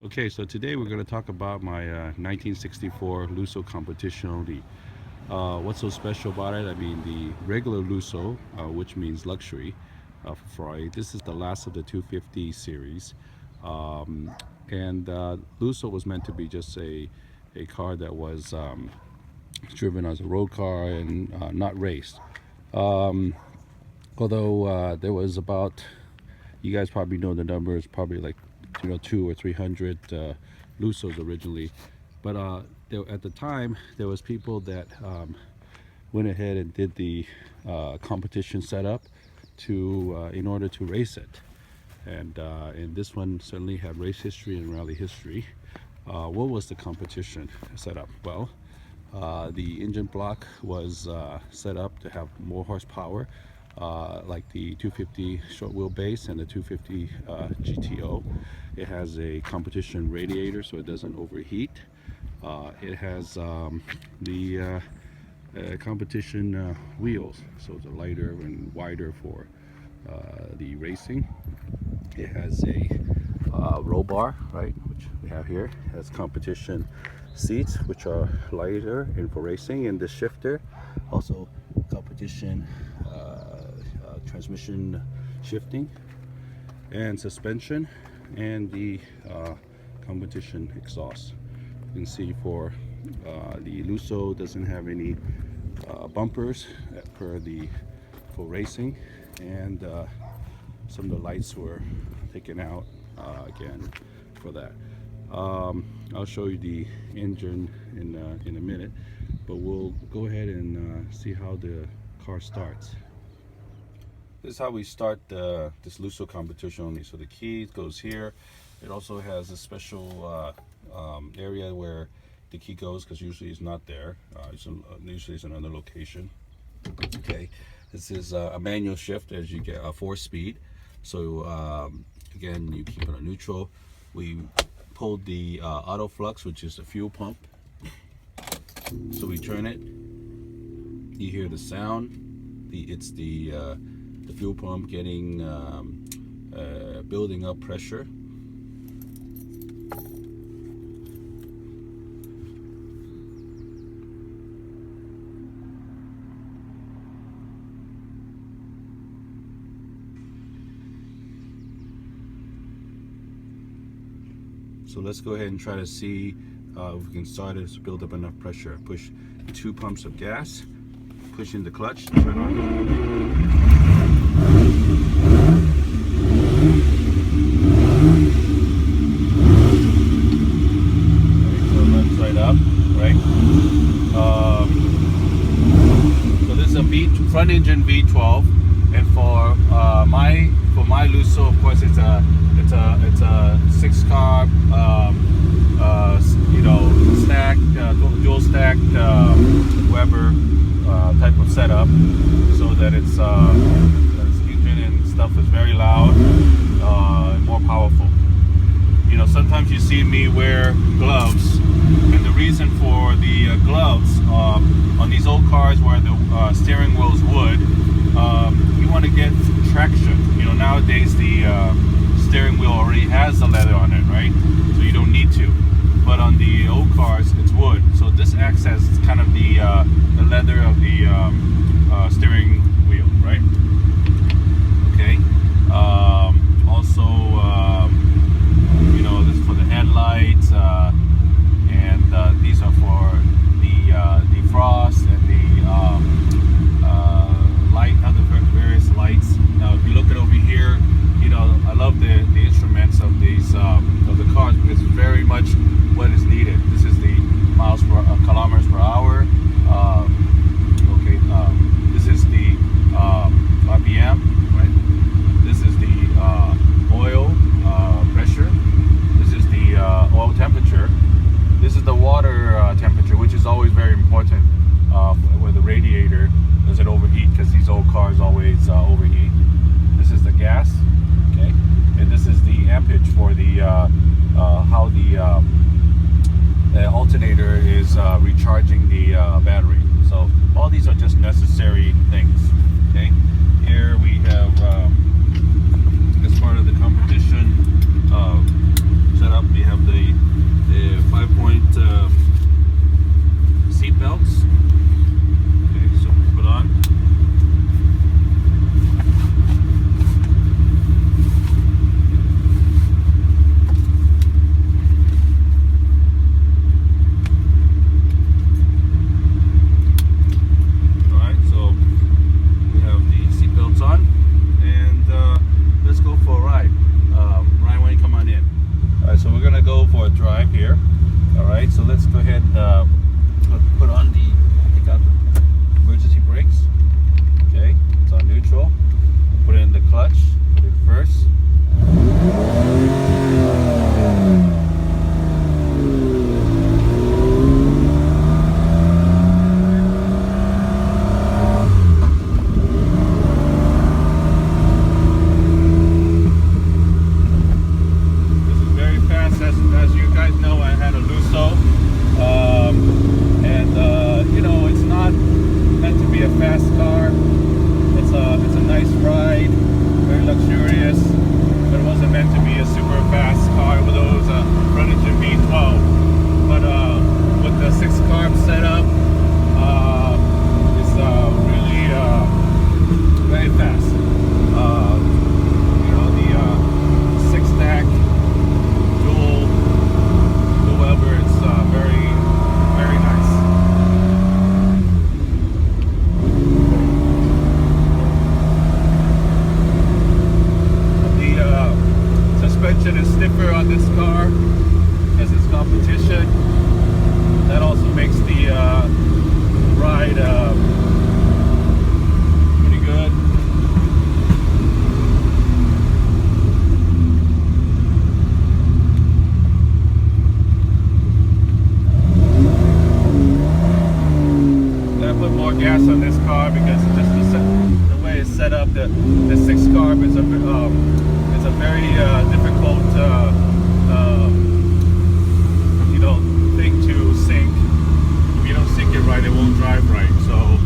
Okay, so today we're going to talk about my 1964 Lusso competition only. What's so special about it? I mean, the regular Lusso, which means luxury for Ferrari, this is the last of the 250 series. Um, and Lusso was meant to be just a car that was driven as a road car and not raced. Um, Although there was about, you guys probably know the numbers, probably like two or three hundred Lussos originally, but at the time there was people that went ahead and did the competition setup to in order to race it, and this one certainly had race history and rally history. What was the competition setup? Well, the engine block was set up to have more horsepower, like the 250 short wheelbase and the 250 GTO. It has a competition radiator so it doesn't overheat. It has the competition wheels, so they're lighter and wider for the racing. It has a roll bar, right, which we have here. It has competition seats, which are lighter and for racing, and the shifter, also competition transmission shifting and suspension, and the competition exhaust. You can see for the Lusso doesn't have any bumpers for racing, and some of the lights were taken out again for that. I'll show you the engine in a minute, but we'll go ahead and see how the car starts. This is how we start this Lusso competition only. So the key goes here. It also has a special area where the key goes, because usually it's not there. Usually it's another location. Okay, this is a manual shift, as you get a 4-speed. So again, you keep it on neutral. We pulled the auto flux, which is the fuel pump. So we turn it. You hear the sound. It's the fuel pump getting building up pressure. So let's go ahead and try to see if we can start it to build up enough pressure. Push 2 pumps of gas, push in the clutch, turn on. So it runs right up, right? So this is a front engine V12, and for my Lusso, of course, it's a 6-carb, stacked, dual stacked Weber type of setup, so that its engine and stuff is very loud and more powerful. Sometimes you see me wear gloves, and the reason for the gloves on these old cars where the steering wheel is wood, you want to get traction. Nowadays the steering wheel already has the leather on it, right? So you don't need to. But on the old cars, it's wood. So this acts as kind of the leather of the steering wheel, right? Okay. Also, this is for the headlights, and these are for the defrost and the other various lights. Now, if you look at over here, I love the instruments of these of the cars, because it's very much what is needed. This is the kilometers per hour. This is the RPM, right? This is the oil pressure. This is the oil temperature. This is the water temperature, which is always very important with the radiator. Does it overheat? Because these old cars always overheat. This is the gas, okay, and this is the ampage for the how the alternator is recharging the battery. So all these are just necessary things. Okay, here we have as part of the competition setup, we have the gonna go for a drive here. All right, so let's go ahead and put on take out the emergency brakes. Okay, it's on neutral. Put in the clutch. Put it first. As you guys know, I had a Lusso, and you know, it's not meant to be a fast car. It's a nice ride, very luxurious, but it wasn't meant to be a super fast car with those front engine V12. But with the 6-carb setup, it's really very fast. You know, the 6-stack. It's very, very nice. The suspension is stiffer on this car because it's competition. That also makes the ride pretty good. Put more gas on this car because just the way it's set up, the 6-carb is a very difficult you know, thing to sync. If you don't sync it right, it won't drive right. So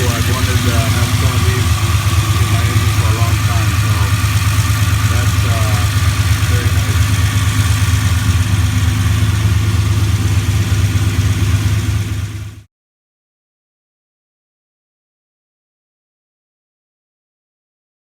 I wanted to have